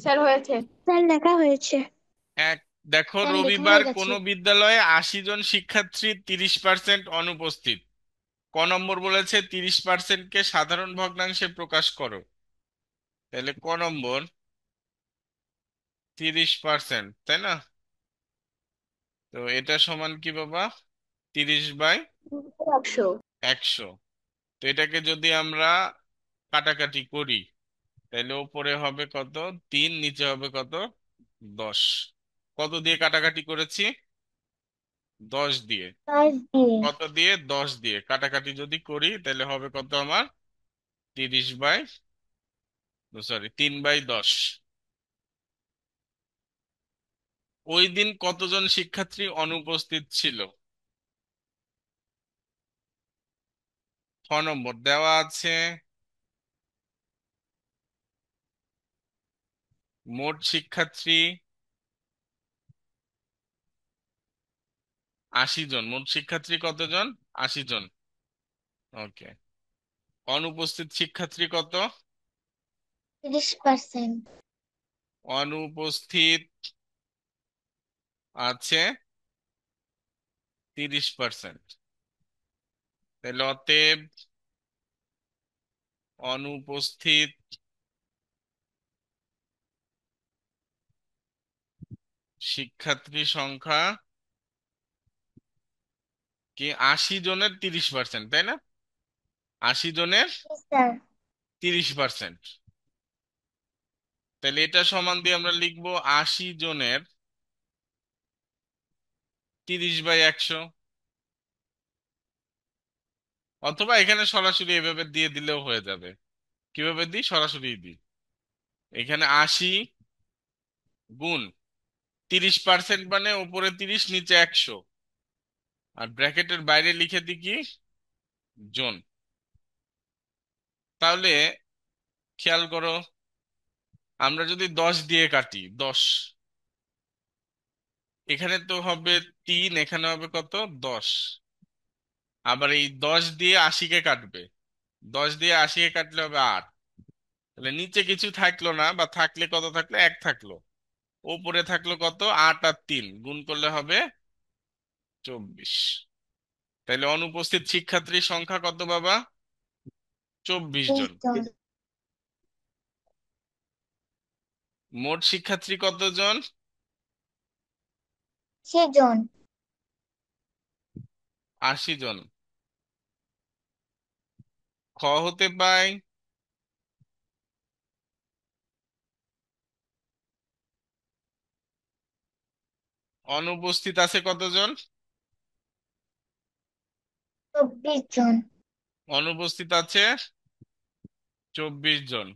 Sir হয়েছে। Sir লেখা হয়েছে। এক, দেখো স্যার লেখা রবিবার হয়ে গেছে। কোনো বিদ্যালয়ে 80 জন শিক্ষার্থী 30% অনুপস্থিত। ক নম্বর বলেছে 30%কে সাধারণ ভগ্নাংশে প্রকাশ করো। তাহলে ক নম্বর 30%, তাই না? তো এটা সমান কি বাবা? 100। 30/100। তো এটাকে যদি আমরা কাটাকাটি করি, তাহলে উপরে হবে কত? 3, নিচে হবে কত? 10। কত দিয়ে কাটাকাটি করেছি? 10 দিয়ে। 10 দিয়ে। কত দিয়ে? 10 দিয়ে কাটাকাটি যদি করি তাহলে হবে কত আমার? 30 বাই, সরি, 3/10। ওই দিন কতজন শিক্ষার্থী অনুপস্থিত ছিল? খ নম্বর দেওয়া আছে মোট শিক্ষার্থী 80 জন। মোট শিক্ষার্থী কতজন? 80 জন। ওকে। অনুপস্থিত শিক্ষার্থী কত? 30%। অনুপস্থিত আছে 30%। তাহলে অতএব অনুপস্থিত শিক্ষার্থী সংখ্যা কি? 80 জনের 30%, তাই না? 80 জনের স্যার। 30%। তাহলে এটা সমান দিয়ে আমরা লিখবো 80 জনের 30/100। অথবা এখানে সরাসরি এভাবে দিয়ে দিলেও হয়ে যাবে। কিভাবে দিই? সরাসরি দিই। এখানে 80 গুণ 30% মানে উপরে 30, নিচে 100। আর ব্র্যাকেটের বাইরে লিখে দিই কি? জন। তাহলে খেয়াল করো, আমরা যদি 10 দিয়ে কাটি, 10, এখানে তো হবে 3, এখানে হবে কত? 10। আবার এই 10 দিয়ে 80-কে কাটবে, 10 দিয়ে 80-কে কাটলে হবে 8। তাহলে নিচে কিছু থাকলো না, বা থাকলে কত থাকলো? 1 থাকলো। উপরে থাকলো কত? 8 আর 3 গুণ করলে হবে 24। তাহলে অনুপস্থিত শিক্ষার্থীর সংখ্যা কত বাবা? 24 জন। 20 জন। মোট শিক্ষার্থী কতজন? 80 জন। 80 জন। খ হতে পাই অনুপস্থিত আছে কতজন? 24 জন। অনুপস্থিত আছে 24 জন।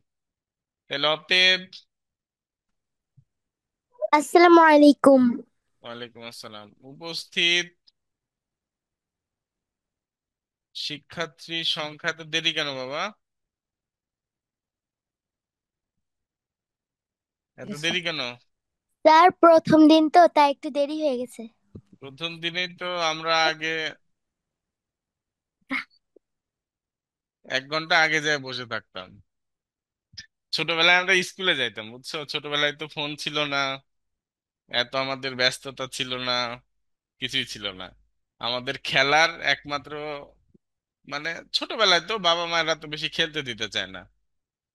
তাহলে অতএব, আসসালামু আলাইকুম। ওয়ালাইকুম আসসালাম, উপস্থিত শিক্ষার্থীর সংখ্যা, তো দেরি কেন বাবা? এত দেরি কেন? স্যার প্রথম দিন তো তাই একটু দেরি হয়ে গেছে। প্রথম দিনেই তো আমরা আগে 1 ঘন্টা আগে যায় বসে থাকতাম। ছোটবেলায় আমরা স্কুলে যাইতাম, বুঝছো? ছোটবেলায় তো ফোন ছিল না, এত আমাদের ব্যস্ততা ছিল না, কিছুই ছিল না। আমাদের খেলার একমাত্র, মানে ছোটবেলায় তো বাবা মায়েরা তো বেশি খেলতে দিতে চায় না।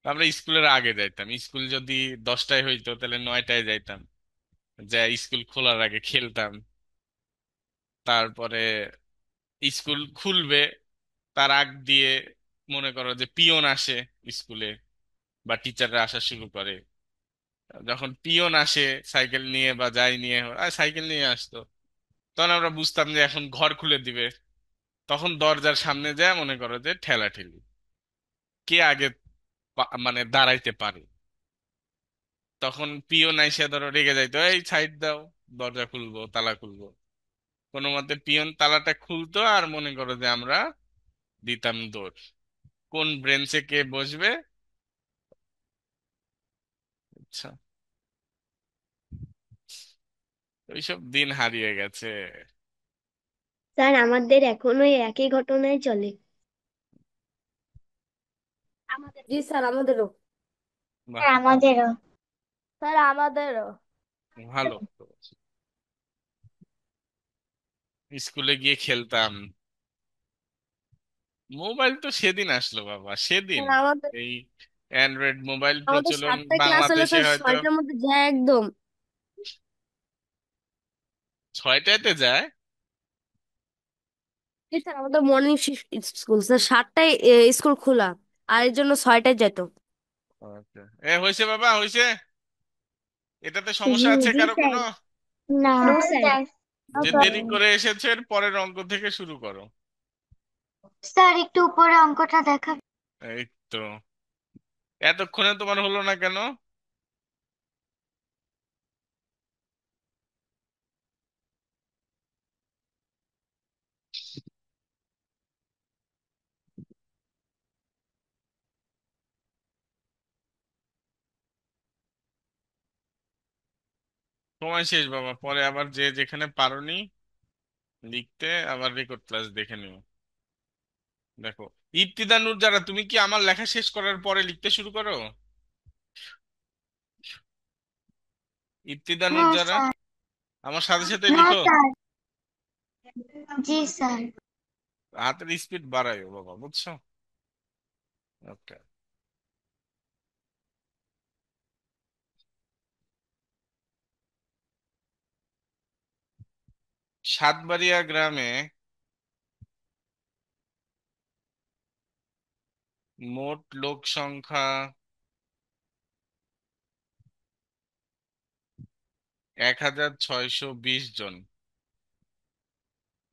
তো আমরা স্কুলের আগে যাইতাম। স্কুল যদি 10টায় হইতো তাহলে 9টায় যাইতাম, যা স্কুল খোলার আগে খেলতাম। তারপরে স্কুল খুলবে তার আগ দিয়ে, মনে করো যে পিয়ন আসে স্কুলে, বা টিচাররা আসা শুরু করে। যখন পিয়ন আসে সাইকেল নিয়ে বা যাই নিয়ে, সাইকেল নিয়ে আসতো, তখন আমরা বুঝতাম যে এখন ঘর খুলে দিবে। তখন দরজার সামনে যায় মনে করো যে ঠেলাঠেলি, কে আগে মানে দাঁড়াইতে পারে। তখন পিয়ন আইসা ধরো রেগে যাইতো, এই সাইড দাও, দরজা খুলবো, তালা খুলবো। কোনো মতে পিয়ন তালাটা খুলতো, আর মনে করো যে আমরা দিতাম দৌড়, কোন ব্রেঞ্চে কে বসবে। আচ্ছা, ওইসব দিন হারিয়ে গেছে। স্যার আমাদের এখনো এই একই ঘটনাই চলে। জি স্যার, আমাদেরও। বাহ। স্যার আমাদেরও। স্যার আমাদেরও। ভালো তো। স্কুলে গিয়ে খেলতাম। মোবাইল তো সেদিন আসলো বাবা, সেদিন। স্যার আমাদের এই অ্যান্ড্রয়েড মোবাইল আমাদের প্রচলন 7টায় ক্লাস হলে বাংলাদেশে স্যার হয়তো 6টার মধ্যে যায় একদম। 6টাতে যায়। এই স্যার আমাদের মর্নিং স্কুল স্যার 7টায় স্কুল খোলা, আর এর জন্য 6টায় যেত। আচ্ছা। হয়েছে বাবা, হয়েছে। এটাতে সমস্যা জি আছে জি কারো স্যার। কোনো? না নো স্যার। যে দেরি করে এসেছে এর পরের অঙ্ক থেকে শুরু করো। স্যার একটু উপরে অঙ্কটা দেখাবেন? এই তো। এতক্ষণে তোমার হলো না কেন? সময় শেষ বাবা, পরে আবার যে যেখানে পারোনি লিখতে আবার রেকর্ড ক্লাস দেখে নিও। দেখো, ইবতিদা নূর যারা, তুমি কি আমার লেখা শেষ করার পরে লিখতে শুরু করো? ইবতিদা নূর নো যারা, স্যার। আমার সাথে সাথে নো লিখো। স্যার। জি স্যার। হাতের স্পিড বাড়ায়ো বাবা, বুঝছো? ওকে। সাতবাড়িয়া গ্রামে মোট লোক সংখ্যা 1620 জন।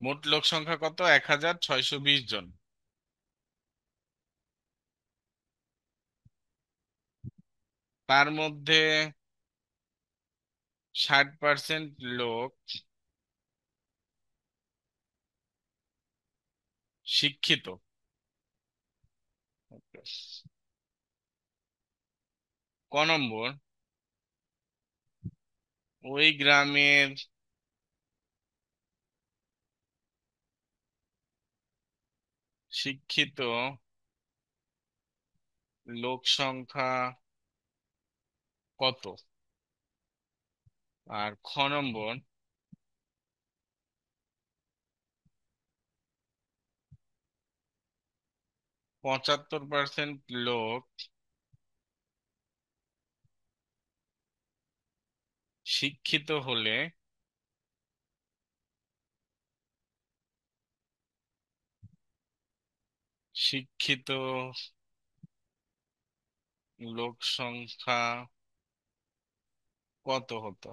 মোট লোক সংখ্যা কত? 1620 জন। তার মধ্যে 60% লোক শিক্ষিত। ক নম্বর, ওই গ্রামের শিক্ষিত লোক সংখ্যা কত? আর খ নম্বর, 75% লোক শিক্ষিত হলে শিক্ষিত লোক সংখ্যা কত হতো?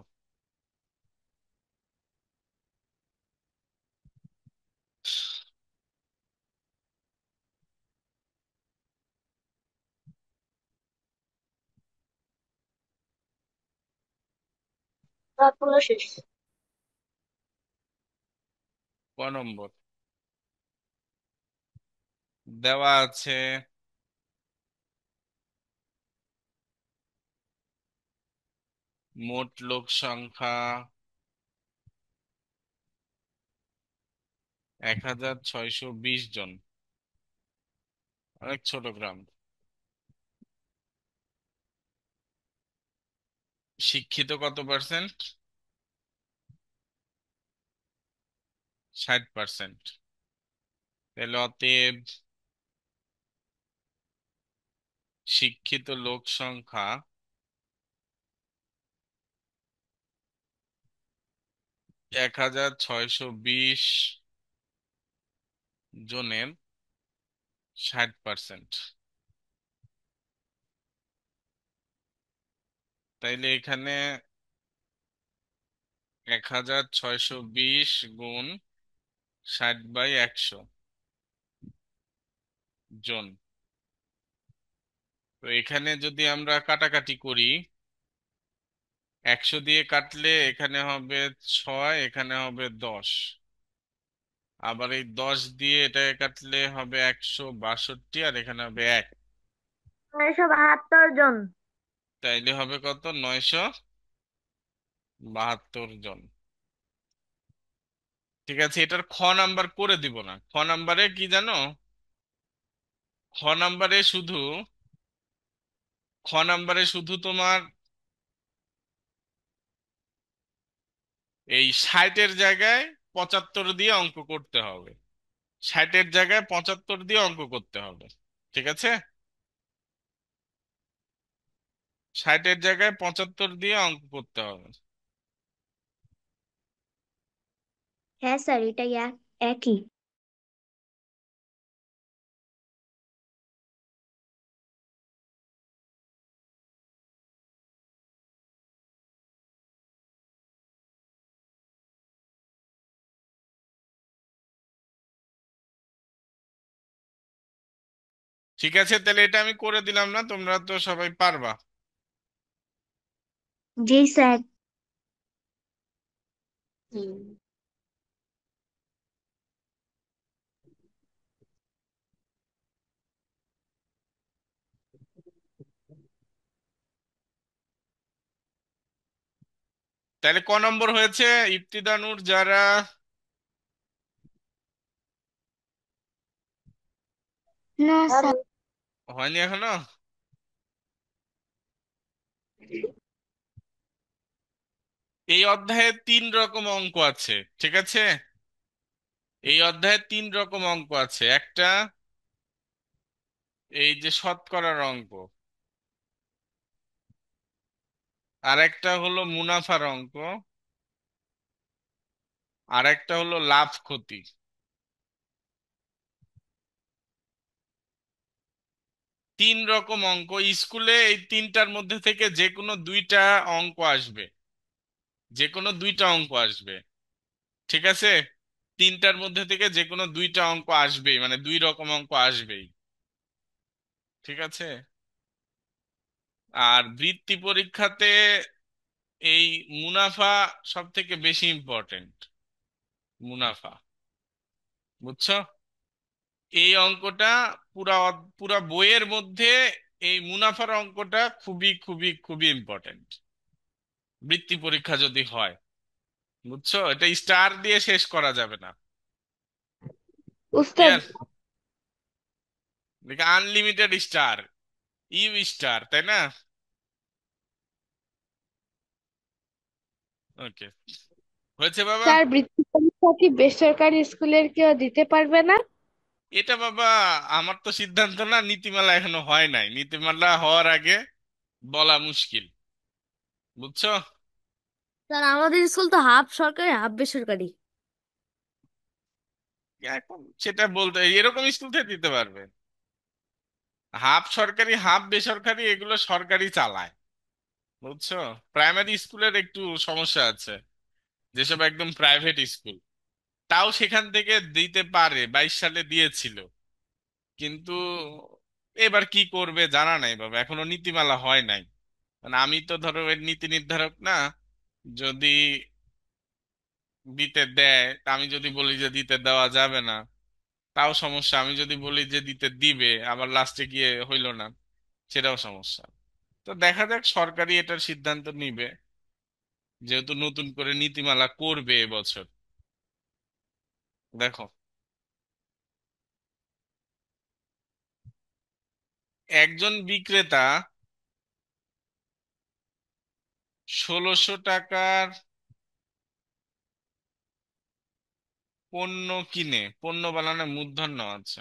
রাতগুলো শেষ। ক নম্বর, দেওয়া আছে মোট লোক সংখ্যা 1620 জন। অনেক ছোট গ্রাম। শিক্ষিত কত পার্সেন্ট? 60%। তাহলে অতএব শিক্ষিত লোক সংখ্যা 1620 জনের 60%। তাইলে এখানে 1620 গুণ 60/100 জন। তো এখানে যদি আমরা কাটাকাটি করি, 100 দিয়ে কাটলে এখানে হবে 6, এখানে হবে 10। আবার এই 10 দিয়ে এটাকে কাটলে হবে 162, আর এখানে হবে 1। 972 জন। তাইলে হবে কত? 972 জন। ঠিক আছে, এটার খ নাম্বার করে দিব না। খ নাম্বারে কি জানো? খ নাম্বারে শুধু খ নাম্বারে শুধু তোমার এই 60-এর জায়গায় 75 দিয়ে অঙ্ক করতে হবে। 60-এর জায়গায় 75 দিয়ে অঙ্ক করতে হবে। ঠিক আছে? 60-এর জায়গায় 75 দিয়ে অঙ্ক করতে হবে। হ্যাঁ স্যার, এটাই একই। ঠিক আছে, তাহলে এটা আমি করে দিলাম, না তোমরা তো সবাই পারবা। জি স্যার। হুম। তাহলে ক নম্বর হয়েছে? ইফতিদানুর যারা। না স্যার। হয়নি এখনো? এই অধ্যায়ে 3 রকম অঙ্ক আছে। ঠিক আছে? এই অধ্যায়ে 3 রকম অঙ্ক আছে। একটা এই যে শতকরার অঙ্ক, আর একটা হলো মুনাফার অঙ্ক, আর একটা হলো লাভ ক্ষতি। 3 রকম অঙ্ক। স্কুলে এই তিনটার মধ্যে থেকে যে কোনো দুইটা অঙ্ক আসবে। যে কোনো দুইটা অঙ্ক আসবে। ঠিক আছে? তিনটার মধ্যে থেকে যে কোনো দুইটা অঙ্ক আসবেই, মানে 2 রকম অঙ্ক আসবেই। ঠিক আছে? আর বৃত্তি পরীক্ষাতে এই মুনাফা সব থেকে বেশি ইম্পর্টেন্ট। মুনাফা। বুঝছো? এই অঙ্কটা পুরা বইয়ের মধ্যে এই মুনাফার অঙ্কটা খুবই খুবই খুবই ইম্পর্টেন্ট বৃত্তি পরীক্ষা যদি হয়। বুঝছো? এটা স্টার দিয়ে শেষ করা যাবে না। উস্তাদ। ক্লিয়ার? দেখে আনলিমিটেড স্টার, ইউ স্টার, তাই না? ওকে, হয়েছে বাবা। স্যার, বৃত্তি পরীক্ষা কি বেসরকারি স্কুলের কেউ দিতে পারবে না? এটা বাবা আমার তো সিদ্ধান্ত না, নীতিমালা এখনো হয় নাই। নীতিমালা হওয়ার আগে বলা মুশকিল। বুঝছো? স্যার আমাদের স্কুল তো হাফ সরকারি হাফ বেসরকারি। এখন সেটা বলতে এরকম স্কুল থেকে দিতে পারবে। হাফ সরকারি হাফ বেসরকারি এগুলো সরকারি চালায়। বুঝছো? প্রাইমারি স্কুলের একটু সমস্যা আছে, যেসব একদম প্রাইভেট স্কুল, তাও সেখান থেকে দিতে পারে। 22 সালে দিয়েছিল, কিন্তু এবার কি করবে জানা নাই বাবা, এখনো নীতিমালা হয় নাই। মানে আমি তো ধরো এর নীতি নির্ধারক না। যদি দিতে দেয়, তা আমি যদি বলি যে দিতে দেওয়া যাবে না, তাও সমস্যা। আমি যদি বলি যে দিতে দিবে, আবার লাস্টে গিয়ে হইলো না, সেটাও সমস্যা। তো দেখা যাক, সরকারি এটার সিদ্ধান্ত নিবে, যেহেতু নতুন করে নীতিমালা করবে এবছর। দেখো, একজন বিক্রেতা 1600 টাকার পণ্য কিনে, পণ্য বানানো মূর্ধন্য আছে,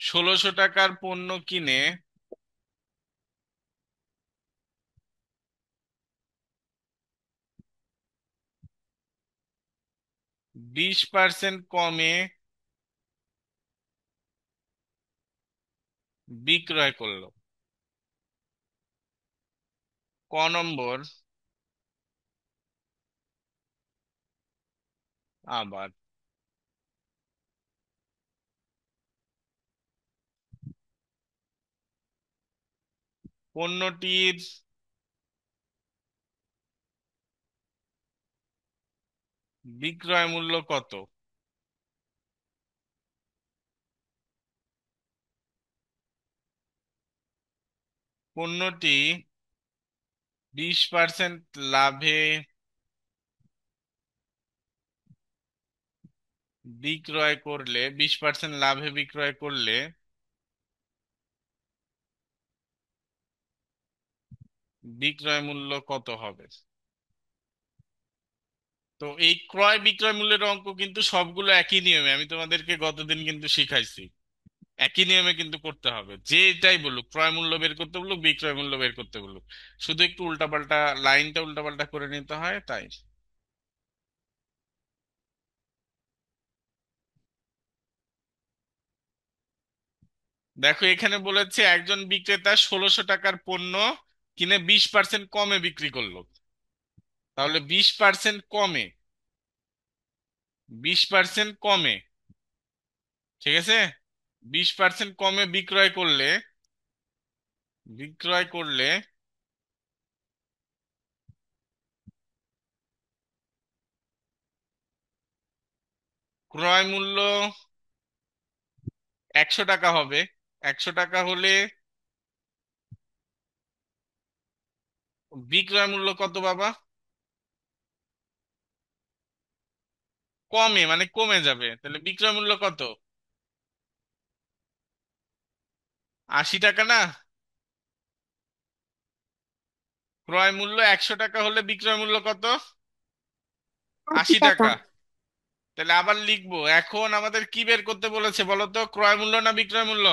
1600 টাকার পণ্য কিনে 20% কমে বিক্রয় করলো। ক নম্বর? আবার পণ্যটির বিক্রয় মূল্য কত? পণ্যটি 20% লাভে বিক্রয় করলে, 20% লাভে বিক্রয় করলে বিক্রয় মূল্য কত হবে? তো এই ক্রয় বিক্রয় মূল্যের অঙ্ক কিন্তু সবগুলো একই নিয়মে, আমি তোমাদেরকে গতদিন কিন্তু শিখাইছি। একই নিয়মে কিন্তু করতে হবে, যে এটাই বলুক, ক্রয় মূল্য বের করতে বলুক, বিক্রয় মূল্য বের করতে বলুক, শুধু একটু উল্টাপাল্টা, লাইনটা উল্টাপাল্টা করে নিতে হয় তাই। দেখো এখানে বলেছে একজন বিক্রেতা 1600 টাকার পণ্য কিনে 20% কমে বিক্রি করলো। তাহলে 20% কমে, 20% কমে, ঠিক আছে, 20% কমে বিক্রয় করলে, বিক্রয় করলে ক্রয় মূল্য 100 টাকা হবে। 100 টাকা হলে বিক্রয় মূল্য কত বাবা? কমে মানে কমে যাবে, তাহলে বিক্রয় মূল্য কত? 80 টাকা না? ক্রয় মূল্য 100 টাকা হলে বিক্রয় মূল্য কত? 80 টাকা। তাহলে আবার লিখবো, এখন আমাদের কি বের করতে বলেছে বলো তো, ক্রয় মূল্য না বিক্রয় মূল্য?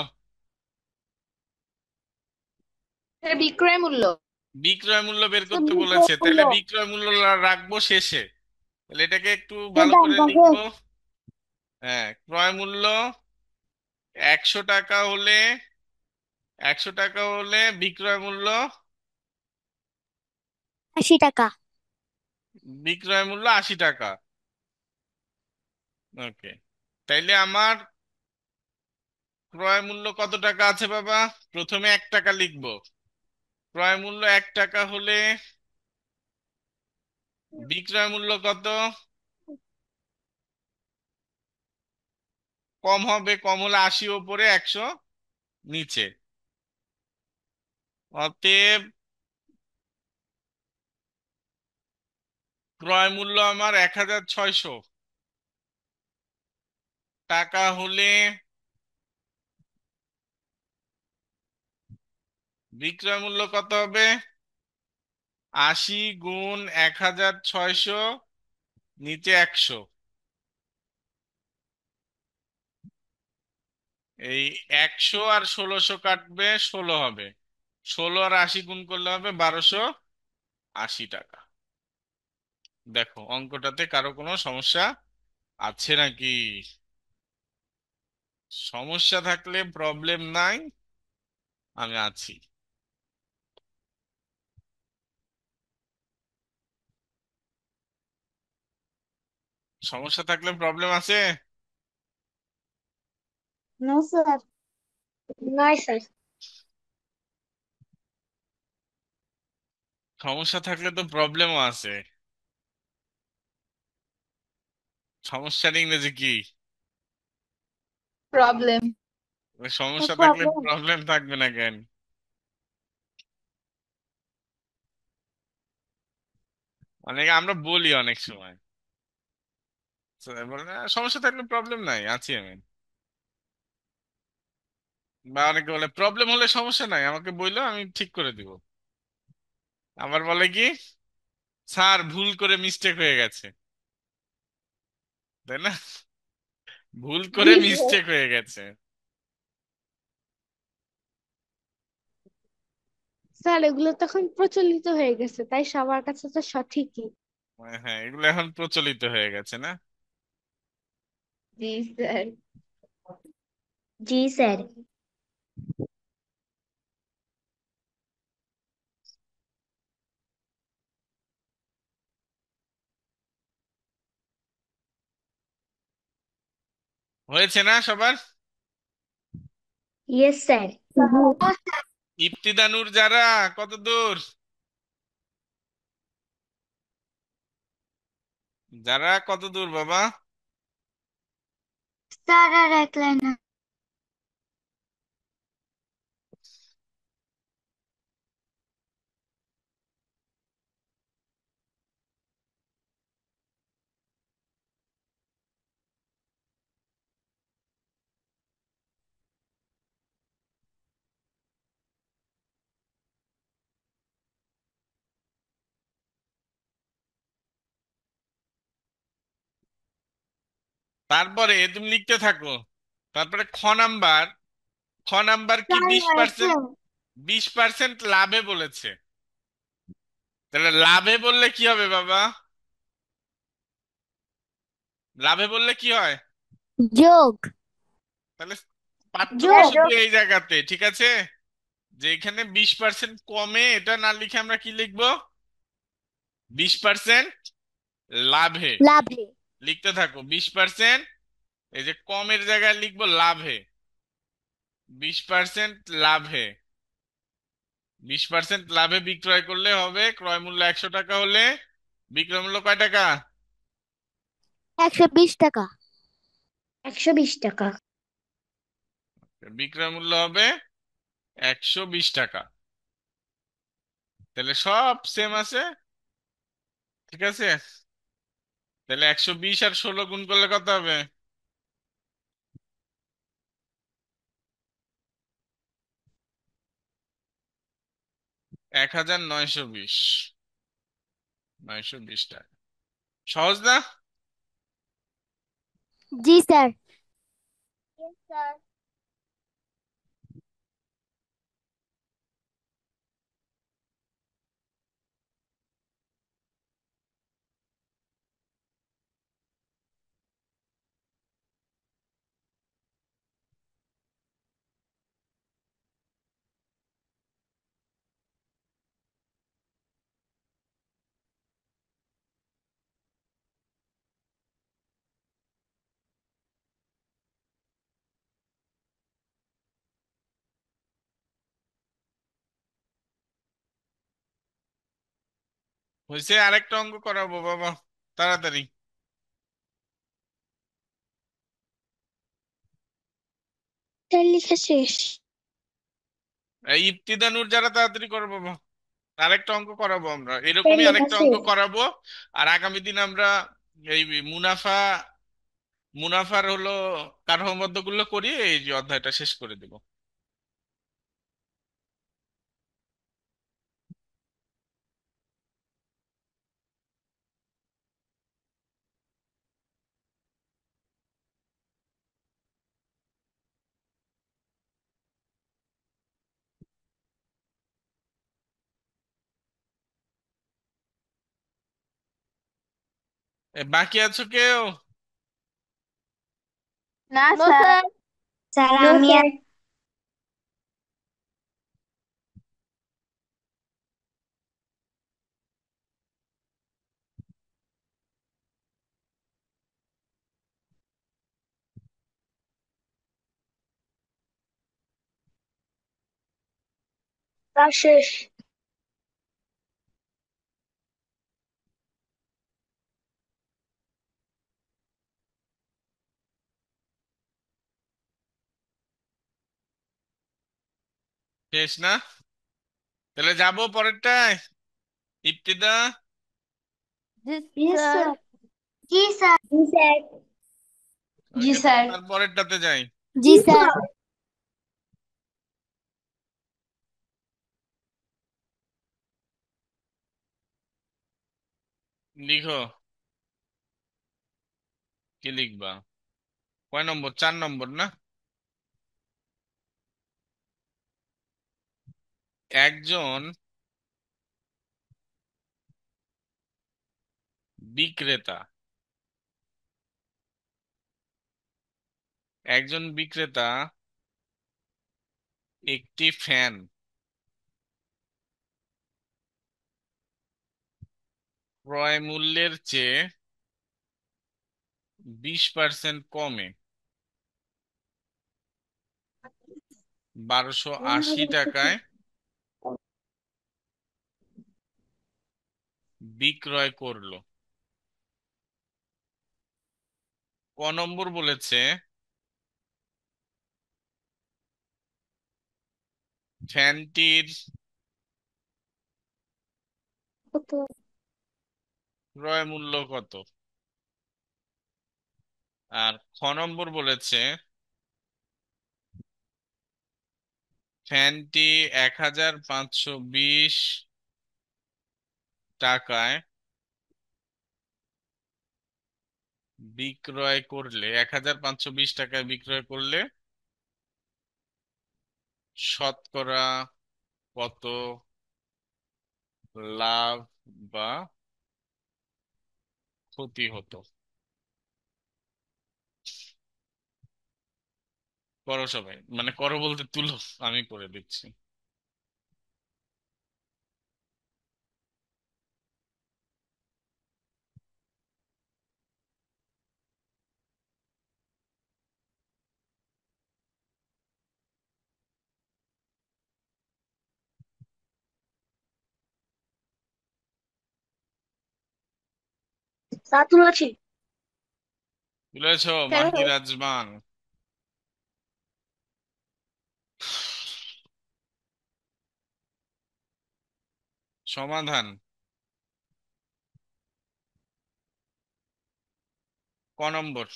এর বিক্রয় মূল্য। বিক্রয় মূল্য বের স্যার, করতে বিক্রয় বলেছে, মূল্য। তাহলে বিক্রয় মূল্য রাখবো শেষে। তাহলে এটাকে একটু স্যার, ভালো ডান করে পাশে। লিখবো। হ্যাঁ, ক্রয় মূল্য 100 টাকা হলে, 100 টাকা হলে বিক্রয় মূল্য, 80 টাকা। বিক্রয় মূল্য 80 টাকা। ওকে, তাইলে আমার ক্রয় মূল্য কত টাকা আছে বাবা? প্রথমে 1 টাকা লিখবো। ক্রয় মূল্য 1 টাকা হলে বিক্রয় মূল্য কত? কম হবে, কম হলে 80 ওপরে, 100 নিচে। অতএব ক্রয় মূল্য আমার 1600 টাকা হলে বিক্রয় মূল্য কত হবে? 80 গুণ 1600 নিচে 100। এই 100 আর 1600 কাটবে, 16 হবে। 16 আর 80 গুণ করলে হবে 1280 টাকা। দেখো অঙ্কটাতে কারো কোনো সমস্যা আছে নাকি? সমস্যা থাকলে প্রবলেম নাই, আমি আছি। সমস্যা থাকলে প্রবলেম আছে? No sir. নয় স্যার। সমস্যা থাকলে তো প্রবলেমও আছে। সমস্যার ইংরেজি কি? প্রবলেম। সমস্যা থাকলে প্রবলেম। প্রবলেম থাকবে না কেন? অনেকে আমরা বলি অনেক সময়, তো বলে না, সমস্যা থাকলে প্রবলেম নাই, আছি আমি। বা অনেকে বলে প্রবলেম হলে সমস্যা নাই, আমাকে বললো আমি ঠিক করে দিব। আবার বলে কি, স্যার ভুল করে মিস্টেক হয়ে গেছে, তাই না? ভুল জি করে স্যার। মিস্টেক হয়ে গেছে। স্যার, এগুলো তখন প্রচলিত হয়ে গেছে, তাই সবার কাছে তো সঠিকই। হ্যাঁ, এগুলো এখন প্রচলিত হয়ে গেছে না? জি স্যার। জি স্যার। হয়েছে না সবার? Yes sir. ইফতিদানুর যারা, কত দূর? যারা কত দূর বাবা? স্যার আর এক লাইন। তারপরে তুমি লিখতে থাকো। তারপরে নাম্বার খ নাম্বার কি স্যার 20%? আছে। 20% লাভে বলেছে। তাহলে লাভে বললে কি হবে বাবা? লাভে বললে কি হয়? যোগ। তাহলে পার্থক্য যোগ। শুধু এই জায়গাতে, ঠিক আছে? যে এখানে 20% কমে এটা না লিখে আমরা কি লিখবো? 20% লাভে। লাভে। লিখতে থাকো 20%, এই যে কমের জায়গায় লিখবো লাভে। 20% লাভে। 20% লাভে বিক্রয় করলে হবে, ক্রয় মূল্য 100 টাকা হলে বিক্রয় মূল্য কয় টাকা? 120 টাকা। 120 টাকা। বিক্রয় মূল্য হবে 120 টাকা। তাহলে সব সেম আছে, ঠিক আছে? তাহলে 120 আর 16 গুণ করলে কত হবে? 1920। 920 টাকা। সহজ না? জি স্যার। স্যার। হয়েছে, আরেকটা অঙ্ক করাবো বাবা, তাড়াতাড়ি। স্যার লেখা শেষ। এই ইবতিদানুর যারা, তাড়াতাড়ি করো বাবা। আরেকটা অঙ্ক করাবো আমরা, স্যার এরকমই লেখা আরেকটা অঙ্ক শেষ। করাবো। আর আগামী দিন আমরা এই মুনাফা, মুনাফার হলো কাঠামোবদ্ধ গুলো করিয়ে এই যে অধ্যায়টা শেষ করে দেব। বাকি আছো কেউ? না no sir. Sir. Sir no আমি স্যার। ক্লাস শেষ। শেষ না? তাহলে যাবো পরেরটায়। ইবতিদা। জি ইয়েস স্যার। স্যার। জি স্যার। জি স্যার। জি ওকে, তাহলে স্যার। তার পরেরটাতে যাই। জি স্যার। লিখো। কি লিখবা? কয় নম্বর? 4 নম্বর না? একজন বিক্রেতা, একজন বিক্রেতা একটি ফ্যান ক্রয় মূল্যের চেয়ে 20% কমে 1280 টাকায় বিক্রয় করলো। ক নম্বর বলেছে ফ্যানটির কত? ক্রয় মূল্য কত? আর খ নম্বর বলেছে ফ্যানটি 1520 টাকায় বিক্রয় করলে 1520 টাকায় বিক্রয় করলে শতকরা কত লাভ বা ক্ষতি হতো? করো সবাই, মানে করো বলতে তুলো, আমি করে দিচ্ছি। তা তুলেছি। তুলেছো কেন? মাহি রাজবাং? সমাধান ক নম্বর?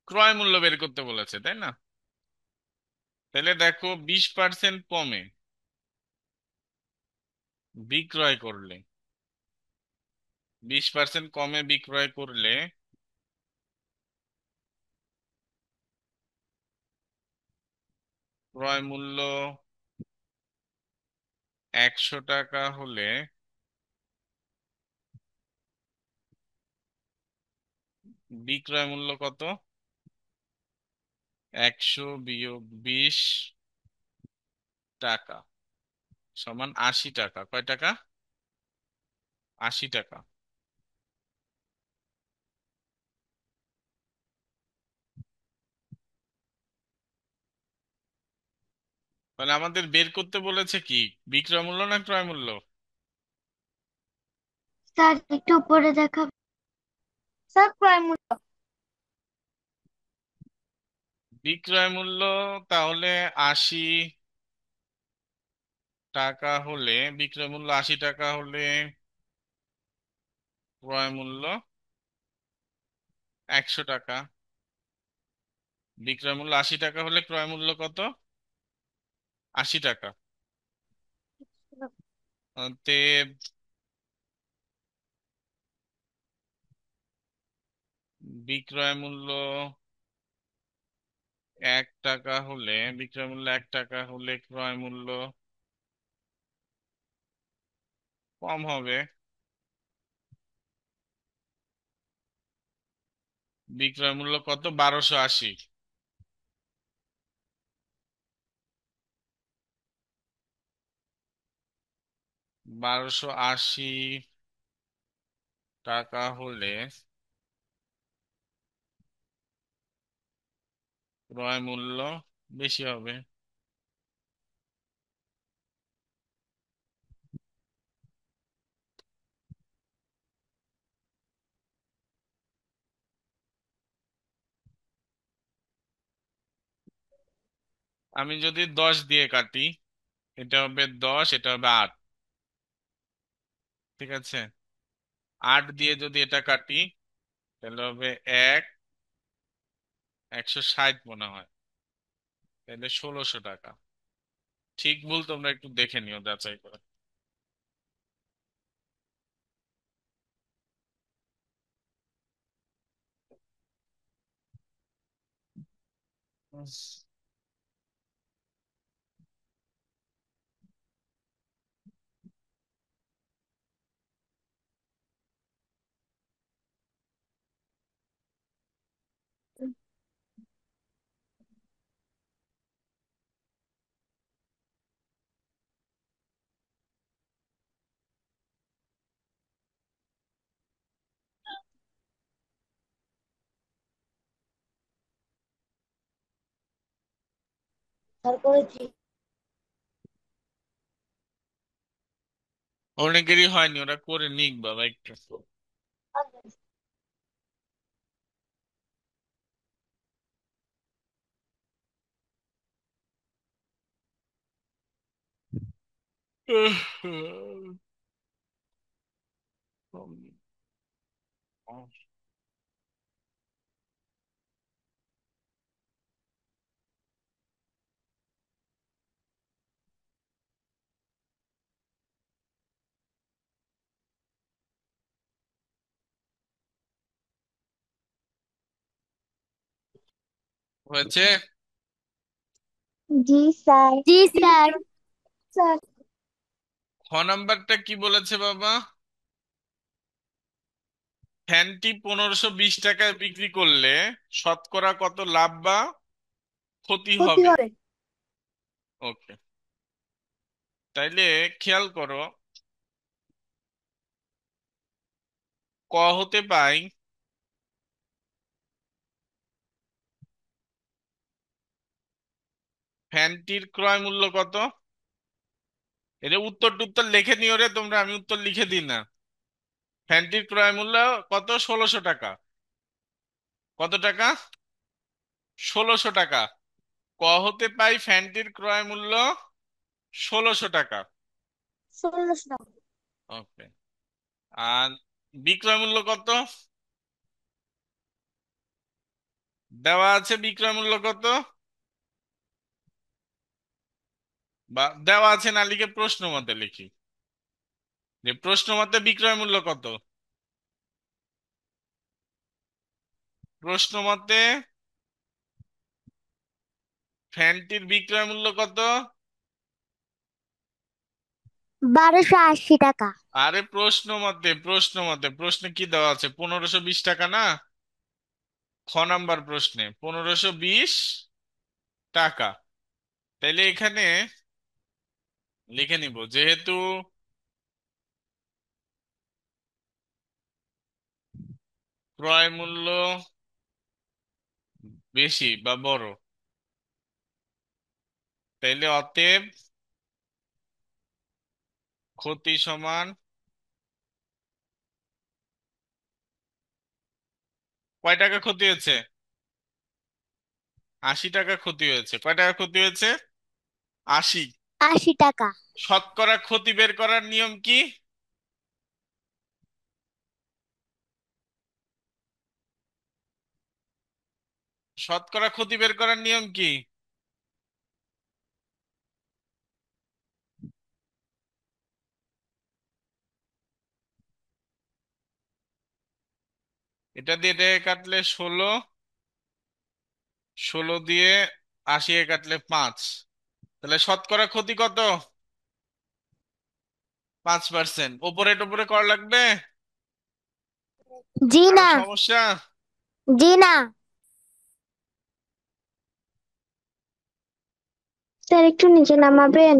ক্রয় মূল্য বের করতে বলেছে, তাই না? তাহলে দেখো 20% কমে বিক্রয় করলে, 20% কমে বিক্রয় করলে ক্রয় মূল্য 100 টাকা হলে বিক্রয় মূল্য কত? 100 - 20 টাকা সমান 80 টাকা। কয় টাকা? 80 টাকা। তাহলে আমাদের বের করতে বলেছে কি, বিক্রয় মূল্য না ক্রয় মূল্য? স্যার একটু উপরে দেখা। স্যার ক্রয় মূল্য। বিক্রয় মূল্য তাহলে 80 টাকা হলে, বিক্রয় মূল্য 80 টাকা হলে ক্রয় মূল্য 100 টাকা। বিক্রয় মূল্য 80 টাকা হলে ক্রয় মূল্য কত? 80 টাকা। অতএব বিক্রয় মূল্য 1 টাকা হলে, বিক্রয় মূল্য 1 টাকা হলে ক্রয় মূল্য কম হবে। বিক্রয় মূল্য কত? 1280। 1280 টাকা হলে ক্রয় মূল্য বেশি হবে। আমি যদি 10 দিয়ে কাটি, এটা হবে 10, এটা হবে 8। ঠিক আছে। 8 দিয়ে যদি এটা কাটি, তাহলে হবে 160 মনে হয়। তাহলে 1600 টাকা। ঠিক ভুল তোমরা একটু দেখে নিও, যাচাই করে। তারপরে অনেকেরই হয়নি, ওরা করে নিক বাবা একটু। হয়েছে? জি স্যার। জি স্যার। স্যার, খ নাম্বারটা কি বলেছে বাবা? ফ্যানটি 1520 টাকায় বিক্রি করলে শতকরা কত লাভ বা ক্ষতি ক্ষতি হবে? হবে। ওকে, তাইলে খেয়াল করো, ক হতে পাই ফ্যানটির ক্রয় মূল্য কত। এটা উত্তর টুত্তর লিখে নিও রে তোমরা, আমি উত্তর লিখে দিই না। ফ্যানটির ক্রয় মূল্য কত? 1600 টাকা। কত টাকা? 1600 টাকা। ক হতে পাই ফ্যানটির ক্রয় মূল্য 1600 টাকা। 1600 টাকা। ওকে, আর বিক্রয় মূল্য কত? দেওয়া আছে বিক্রয় মূল্য কত, বা দেওয়া আছে না লিখে প্রশ্ন মতে লিখি, যে প্রশ্ন মতে বিক্রয় মূল্য কত। প্রশ্ন মতে ফ্যানটির বিক্রয় মূল্য কত? 1280 টাকা। আরে প্রশ্ন মতে প্রশ্নে কি দেওয়া আছে? 1520 টাকা না? খ নাম্বার প্রশ্নে 1520 টাকা। তাইলে এখানে লিখে নিব, যেহেতু ক্রয় মূল্য বেশি বা বড়, তাইলে অতএব ক্ষতি সমান কয় টাকা ক্ষতি হয়েছে? 80 টাকা ক্ষতি হয়েছে। কয় টাকা ক্ষতি হয়েছে? 80। 80 টাকা। শতকরা ক্ষতি বের করার নিয়ম কি? শতকরা ক্ষতি বের করার নিয়ম কি? এটা দিয়ে এটা কাটলে 16, 16 দিয়ে 80 কাটলে 5, তাহলে শতকরা ক্ষতি কত? 5%। ওপরে টোপরে কর লাগবে? জি কারো না। সমস্যা? জি না। স্যার, একটু নিচে নামাবেন?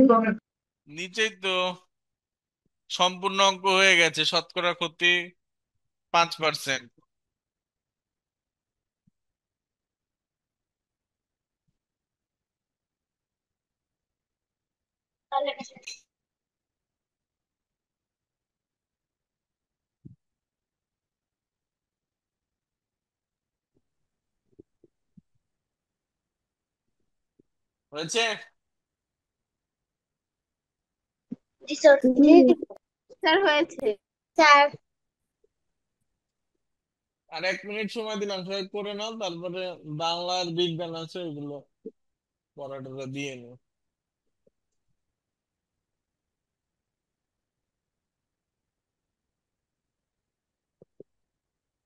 নিচেই তো সম্পূর্ণ অঙ্ক হয়ে গেছে, শতকরা ক্ষতি 5%। হয়েছে? জি স্যার। জি স্যার, হয়েছে। স্যার, আর 1 মিনিট সময় দিলাম, সবাই করে নাও, তারপরে বাংলা আর বিজ্ঞান আছে ওইগুলো পড়াটা দিয়ে নিও।